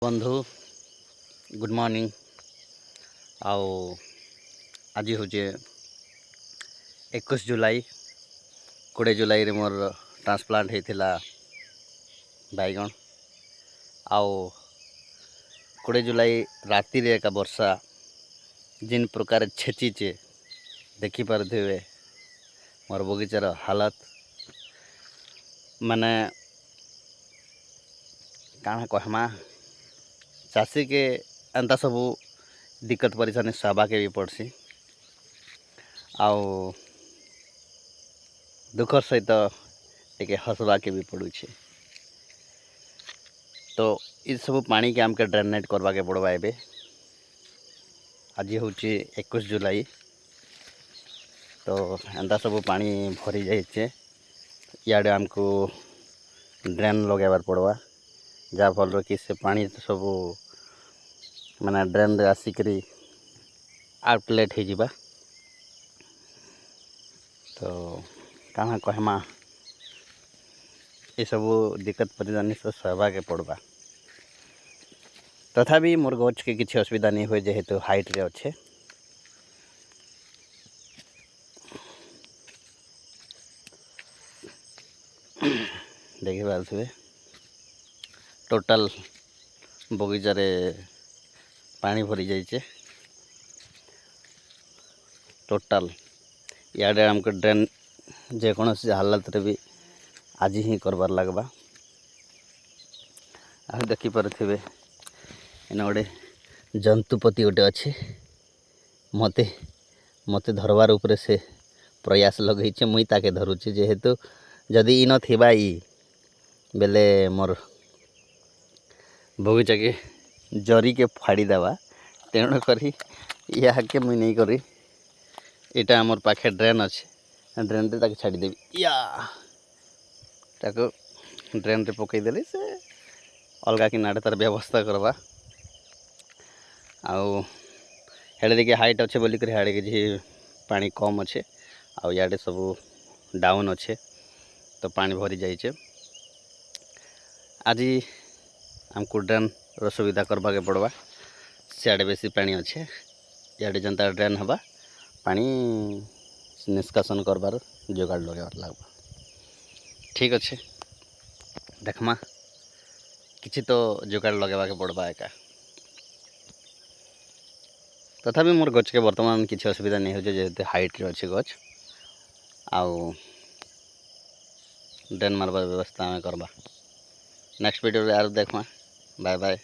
बंधु good morning. आओ आज हूँ 21 जुलाई 20 जुलाई रे मोर ट्रांसप्लांट होता बैगण। आओ 20 जुलाई राति रे का वर्षा जिन प्रकार छेचीचे देखिपे मोर बगीचार हालत माने काଣା कहमा चाषी के एंता सबू दिक्कत परेशानी सहबा के भी पड़सी। आओ दुखर सहित टे हसबा के भी पड़ुछे। तो ये सब पानी के आमके ड्रेनेट करवा के पड़वा। एबे आज हूँ 21 जुलाई तो एंता सब पानी भरी जाइए। इे आमको ड्रेन लगेबार पड़वा जहाँ फल कि से पानी सब माने ड्रेन रे आसिकरी आउटलेट हो जिबा। तो काना कहमा ये सब दिक्कत परेशानी से सहबा के पड़वा। तथापि मोर गछ के किसी असुविधा नहीं हुए जेहेतु हाइट रे अच्छे। देखि पारे टोटाल बगीचार पानी भरी जाइए। टोटाल इे आमको ड्रेन जेकोसी हालत रे भी आज ही करबार लगवा। आ देखिपे इन गोटे जंतुपति गोटे अच्छे मते मते धरबार उपरे से प्रयास लगे मुई ताके धरुचे जेहेतु जदि इन थिबा बेले मोर बगीचा के जरी के फाड़ी देवा। तेणु करी या के मुई नहीं करी इटा आमर पाखे ड्रेन अच्छे ड्रेन रे ताके छाड़ी देवी या ताको ड्रेन रे पकईदेली से अलगा कि नाड़े तार व्यवस्था करवा। आउ हेड़े देखिए हाइट अच्छे बोलिक हाड़े कि पानी कम अच्छे आउ याडे सब डाउन अच्छे तो पानी भरी जाइए। आज आमको ड्रेन रो सुविधा करवा के पड़वा। सियाड़े बेसी पानी अच्छे इे जनता ड्रेन हवा पानी निष्कासन करबार जोगाड़ लगार लगवा। ठीक अच्छे देखमा किसी तो जोगाड़ लगेबा के पड़वा एका। तथापि मोर गच के वर्तमान किसी असुविधा नहीं हो जेहेतु हाइट रे अच्छे गच। आउ ड्रेन मारबार व्यवस्था आम करवा। नेक्स्ट वीडियो रे आर देखमा। Bye bye.